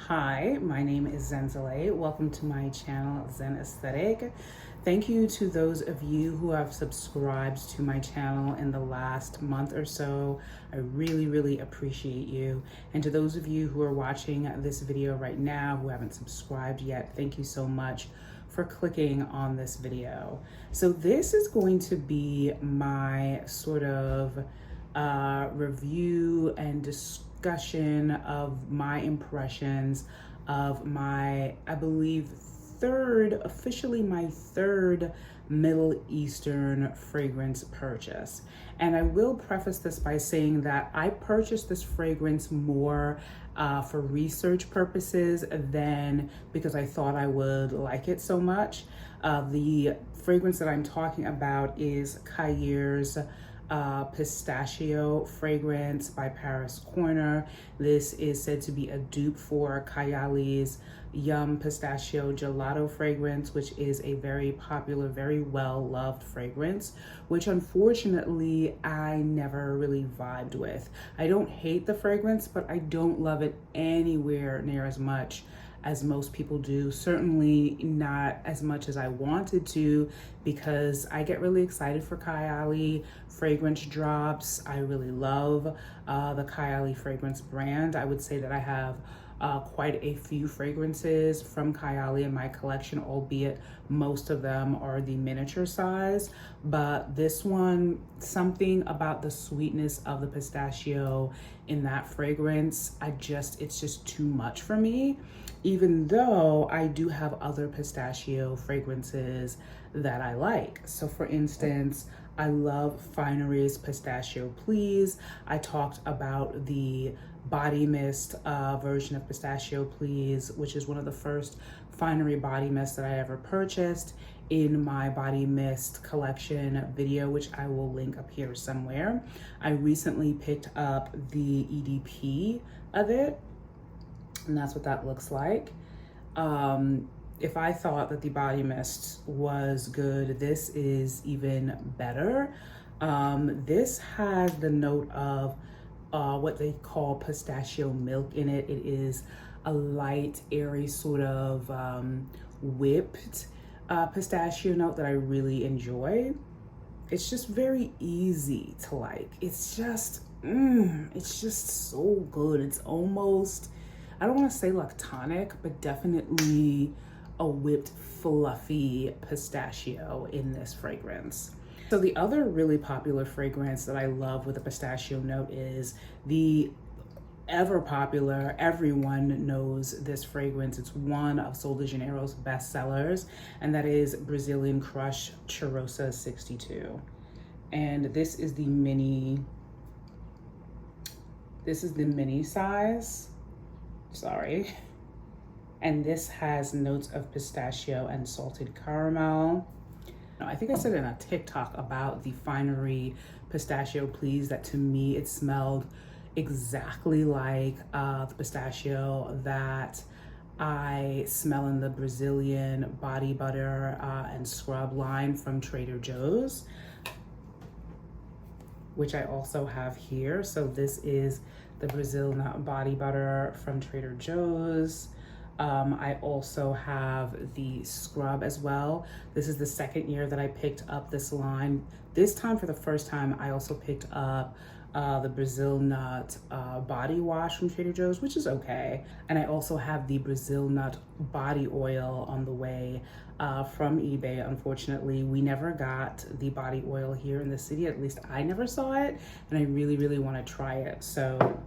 Hi, my name is Zenzale. Welcome to my channel, Zen Aesthetic. Thank you to those of you who have subscribed to my channel in the last month or so. I really appreciate you. And to those of you who are watching this video right now who haven't subscribed yet, thank you so much for clicking on this video. So this is going to be my sort of review and discussion of my impressions of my, I believe, officially my third Middle Eastern fragrance purchase. And I will preface this by saying that I purchased this fragrance more for research purposes than because I thought I would like it so much. The fragrance that I'm talking about is Khair's Pistachio fragrance by Paris Corner. This is said to be a dupe for Kayali's Yum Pistachio Gelato fragrance, which is a very popular, very well-loved fragrance, which unfortunately I never really vibed with. I don't hate the fragrance, but I don't love it anywhere near as much as most people do. Certainly not as much as I wanted to, because I get really excited for Kayali fragrance drops. I really love the Kayali fragrance brand. I would say that I have quite a few fragrances from Kayali in my collection, albeit most of them are the miniature size. But this one, something about the sweetness of the pistachio in that fragrance, it's just too much for me. Even though I do have other pistachio fragrances that I like. So for instance, I love Finery's Pistachio Please. I talked about the body mist version of Pistachio Please, which is one of the first Finery body mists that I ever purchased in my body mist collection video, which I will link up here somewhere. I recently picked up the EDP of it, and that's what that looks like. If I thought that the body mist was good, this is even better. This has the note of what they call pistachio milk in it. It is a light, airy sort of whipped pistachio note that I really enjoy. It's just very easy to like. It's just so good. It's almost, I don't want to say lactonic, but definitely a whipped fluffy pistachio in this fragrance. So the other really popular fragrance that I love with a pistachio note is the ever popular, everyone knows this fragrance. It's one of Sol de Janeiro's best sellers, and that is Brazilian Crush Cheirosa 62. And this is the mini size, sorry. And this has notes of pistachio and salted caramel. I think I said in a TikTok about the Finery Pistachio Please that to me it smelled exactly like the pistachio that I smell in the Brazilian body butter and scrub line from Trader Joe's, which I also have here. So this is the Brazil Nut body butter from Trader Joe's. I also have the scrub as well. This is the second year that I picked up this line. This time, for the first time, I also picked up the Brazil Nut body wash from Trader Joe's, which is okay. And I also have the Brazil Nut body oil on the way from eBay. Unfortunately, we never got the body oil here in the city. At least I never saw it, and I really want to try it. So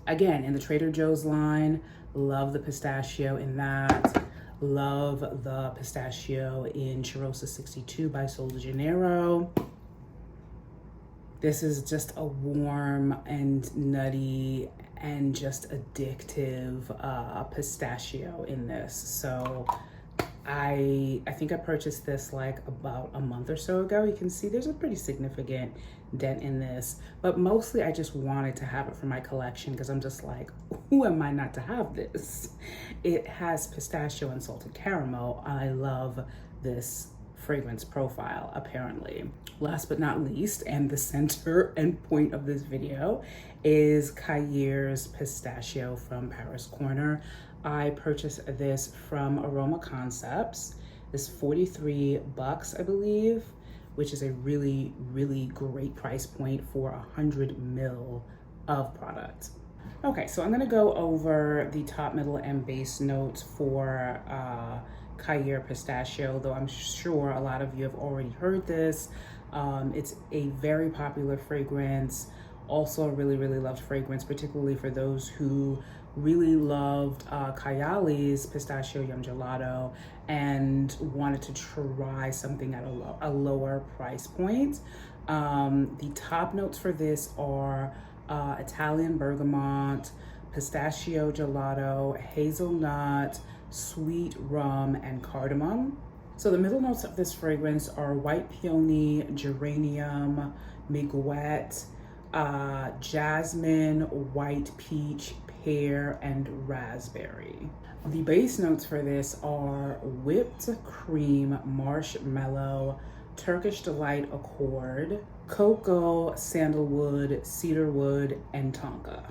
again, in the Trader Joe's line, love the pistachio in that. Love the pistachio in Cheirosa 62 by Sol de Janeiro. This is just a warm and nutty and just addictive pistachio in this. So I think I purchased this like about a month or so ago. You can see there's a pretty significant dent in this, but mostly I just wanted to have it for my collection because I'm just like, who am I not to have this? It has pistachio and salted caramel. I love this fragrance profile, apparently. Last but not least, and the center and point of this video, is Khair's Pistachio from Paris Corner. I purchased this from Aroma Concepts. It's 43 bucks, I believe, which is a really, really great price point for 100 ml of product. Okay, so I'm gonna go over the top, middle, and base notes for Khair Pistachio, though I'm sure a lot of you have already heard this. It's a very popular fragrance, also a really, really loved fragrance, particularly for those who really loved Kayali's Pistachio Yum Gelato and wanted to try something at a lower price point. The top notes for this are Italian bergamot, pistachio gelato, hazelnut, sweet rum, and cardamom. So the middle notes of this fragrance are white peony, geranium, mignonette, jasmine, white peach, pear, and raspberry. The base notes for this are whipped cream, marshmallow, Turkish Delight Accord, cocoa, sandalwood, cedarwood, and tonka.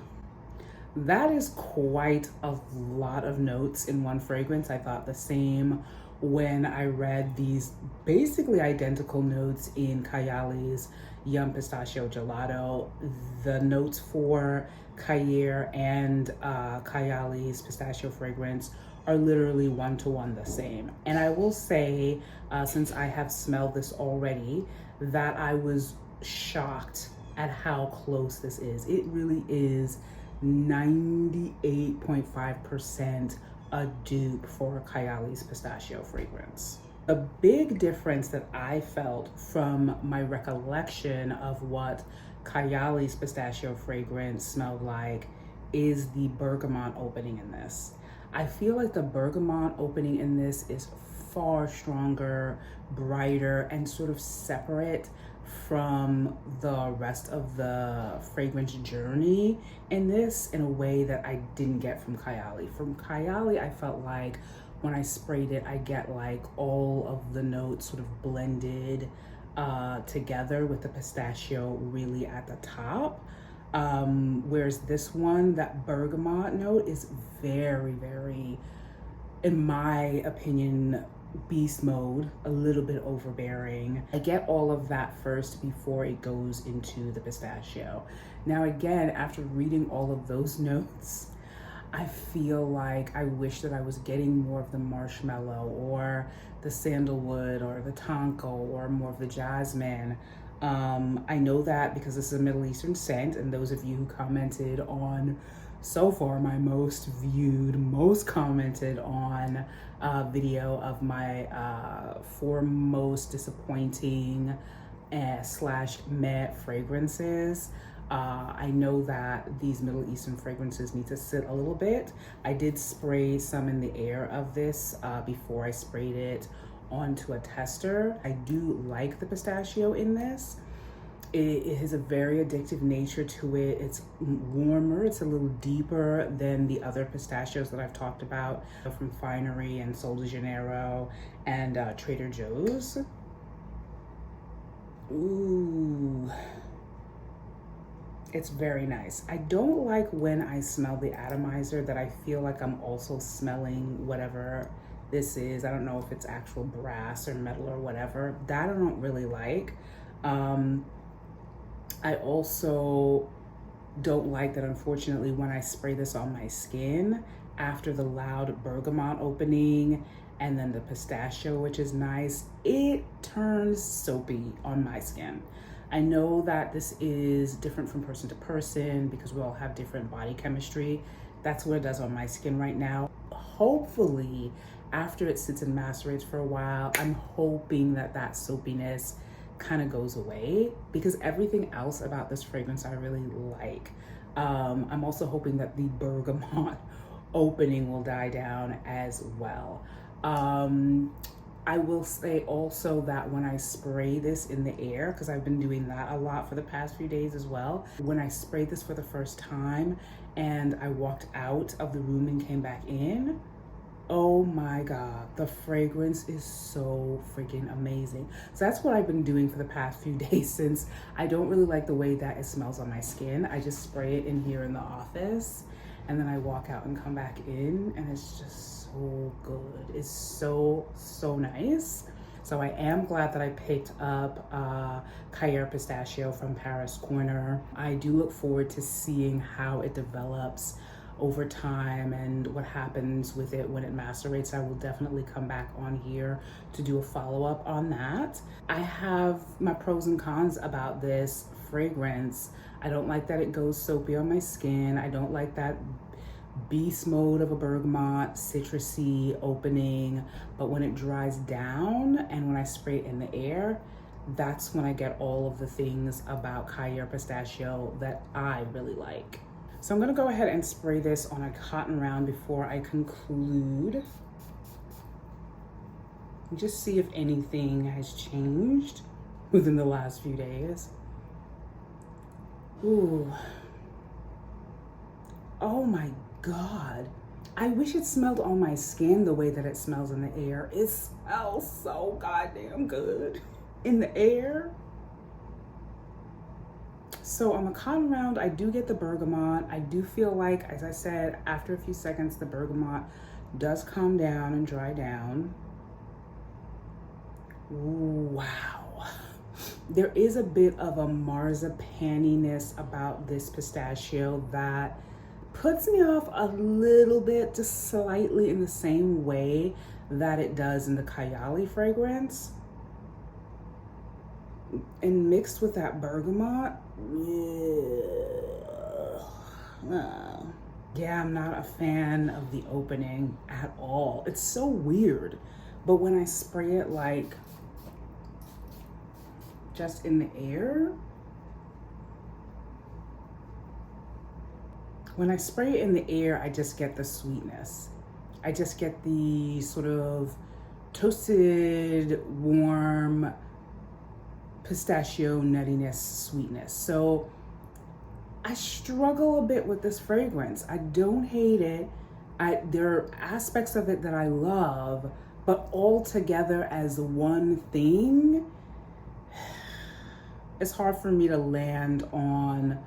That is quite a lot of notes in one fragrance. I thought the same when I read these basically identical notes in Kayali's Yum Pistachio Gelato. The notes for Khair and Kayali's Pistachio fragrance are literally one-to-one the same. And I will say, since I have smelled this already, that I was shocked at how close this is. It really is 98.5% a dupe for Kayali's Pistachio fragrance. The big difference that I felt from my recollection of what Kayali's Pistachio fragrance smelled like is the bergamot opening in this. I feel like the bergamot opening in this is far stronger, brighter, and sort of separate from the rest of the fragrance journey in this in a way that I didn't get from Kayali. From Kayali, I felt like when I sprayed it, I get like all of the notes sort of blended together with the pistachio really at the top. Whereas this one, that bergamot note is very, very, in my opinion, beast mode, a little bit overbearing. I get all of that first before it goes into the pistachio. Now again, after reading all of those notes, I feel like I wish that I was getting more of the marshmallow or the sandalwood or the tonka or more of the jasmine. I know that because this is a Middle Eastern scent, and those of you who commented on so far my most viewed, most commented on video of my 4 most disappointing slash meh fragrances. I know that these Middle Eastern fragrances need to sit a little bit. I did spray some in the air of this before I sprayed it onto a tester. I do like the pistachio in this. It has a very addictive nature to it. It's warmer, it's a little deeper than the other pistachios that I've talked about from Finery and Sol de Janeiro and Trader Joe's. Ooh. It's very nice. I don't like when I smell the atomizer that I feel like I'm also smelling whatever this is. I don't know if it's actual brass or metal or whatever. That I don't really like. I also don't like that, unfortunately, when I spray this on my skin, after the loud bergamot opening and then the pistachio, which is nice, it turns soapy on my skin. I know that this is different from person to person because we all have different body chemistry. That's what it does on my skin right now. Hopefully, after it sits and macerates for a while, I'm hoping that that soapiness kind of goes away because everything else about this fragrance I really like. I'm also hoping that the bergamot opening will die down as well. I will say also that when I spray this in the air, because I've been doing that a lot for the past few days as well, when I sprayed this for the first time and I walked out of the room and came back in, Oh my God, the fragrance is so freaking amazing. So that's what I've been doing for the past few days, since I don't really like the way that it smells on my skin. I just spray it in here in the office, and then I walk out and come back in, and it's just so good. It's so, so nice. So I am glad that I picked up Khair Pistachio from Paris Corner. I do look forward to seeing how it develops over time and what happens with it when it macerates. I will definitely come back on here to do a follow-up on that. I have my pros and cons about this fragrance. I don't like that it goes soapy on my skin. I don't like that beast mode of a bergamot, citrusy opening, but when it dries down and when I spray it in the air, that's when I get all of the things about Khair Pistachio that I really like. So I'm gonna go ahead and spray this on a cotton round before I conclude. Just see if anything has changed within the last few days. Ooh. Oh my God. I wish it smelled on my skin the way that it smells in the air. It smells so goddamn good in the air. So on the cotton round, I do get the bergamot. I do feel like, as I said, after a few seconds, the bergamot does calm down and dry down. Ooh, wow. There is a bit of a marzipaniness about this pistachio that puts me off a little bit, just slightly, in the same way that it does in the Kayali fragrance. And mixed with that bergamot, yeah, I'm not a fan of the opening at all. It's so weird. But when I spray it like just in the air, when I spray it in the air, I just get the sweetness. I just get the sort of toasted, warm, pistachio nuttiness, sweetness. So I struggle a bit with this fragrance. I don't hate it. There are aspects of it that I love, but all together as one thing, it's hard for me to land on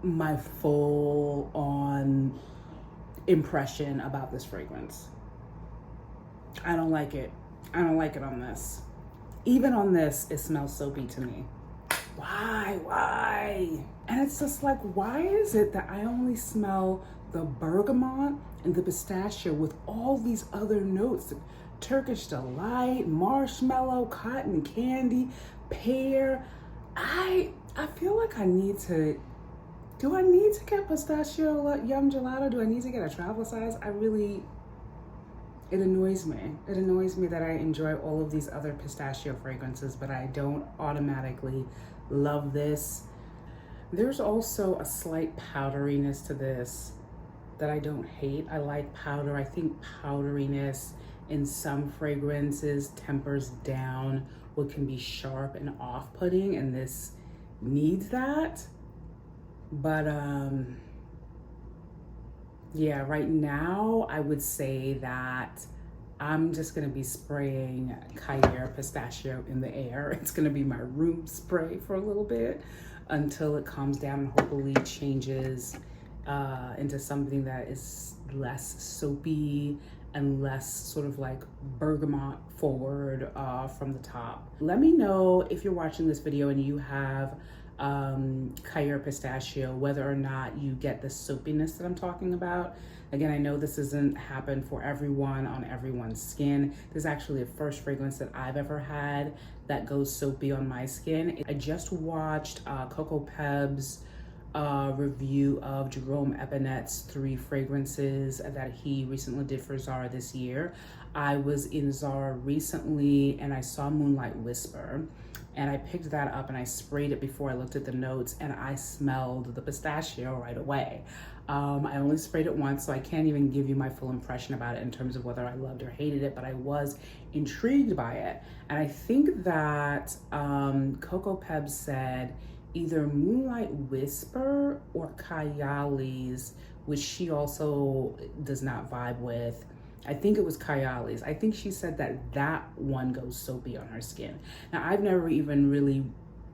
my full on impression about this fragrance. I don't like it. I don't like it on this. Even on this, it smells soapy to me. Why? And it's just like, why is it that I only smell the bergamot and the pistachio with all these other notes? Turkish delight, marshmallow, cotton candy, pear. I feel like I need to, do I need to get pistachio yum gelato? Do I need to get a travel size? It annoys me. It annoys me that I enjoy all of these other pistachio fragrances, but I don't automatically love this. There's also a slight powderiness to this that I don't hate. I like powder. I think powderiness in some fragrances tempers down what can be sharp and off-putting, and this needs that. But yeah, right now I would say that I'm just gonna be spraying Khair Pistachio in the air. It's gonna be my room spray for a little bit until it calms down and hopefully changes into something that is less soapy and less sort of like bergamot forward from the top. Let me know if you're watching this video and you have Khair Pistachio, whether or not you get the soapiness that I'm talking about. Again, I know this doesn't happen for everyone on everyone's skin. This is actually the first fragrance that I've ever had that goes soapy on my skin. I just watched Coco Peb's review of Jerome Epinet's 3 fragrances that he recently did for Zara this year. I was in Zara recently and I saw Moonlight Whisper, and I picked that up and I sprayed it before I looked at the notes, and I smelled the pistachio right away. I only sprayed it once, so I can't even give you my full impression about it in terms of whether I loved or hated it, but I was intrigued by it. And I think that Coco Peb said either Moonlight Whisper or Kayali's, which she also does not vibe with, I think it was Kayali's. I think she said that that one goes soapy on her skin. Now, I've never even really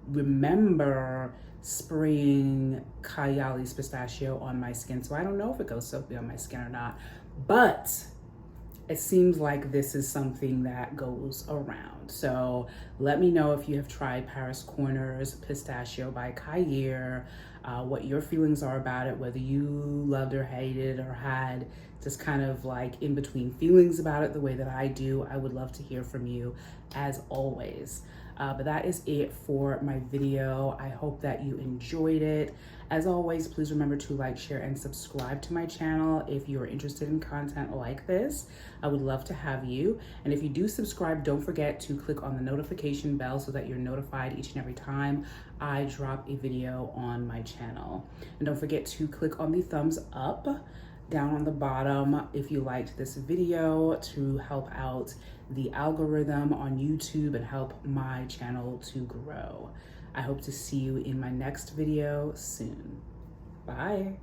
remember spraying Kayali's Pistachio on my skin, so I don't know if it goes soapy on my skin or not, but it seems like this is something that goes around. So let me know if you have tried Paris Corner's Pistachio by Khair, what your feelings are about it, whether you loved or hated or had just kind of like in between feelings about it the way that I do. I would love to hear from you as always. But that is it for my video. I hope that you enjoyed it. As always, please remember to like, share, and subscribe to my channel if you are interested in content like this. I would love to have you. And if you do subscribe, don't forget to click on the notification bell so that you're notified each and every time I drop a video on my channel. And don't forget to click on the thumbs up down on the bottom if you liked this video to help out the algorithm on YouTube and help my channel to grow. I hope to see you in my next video soon. Bye.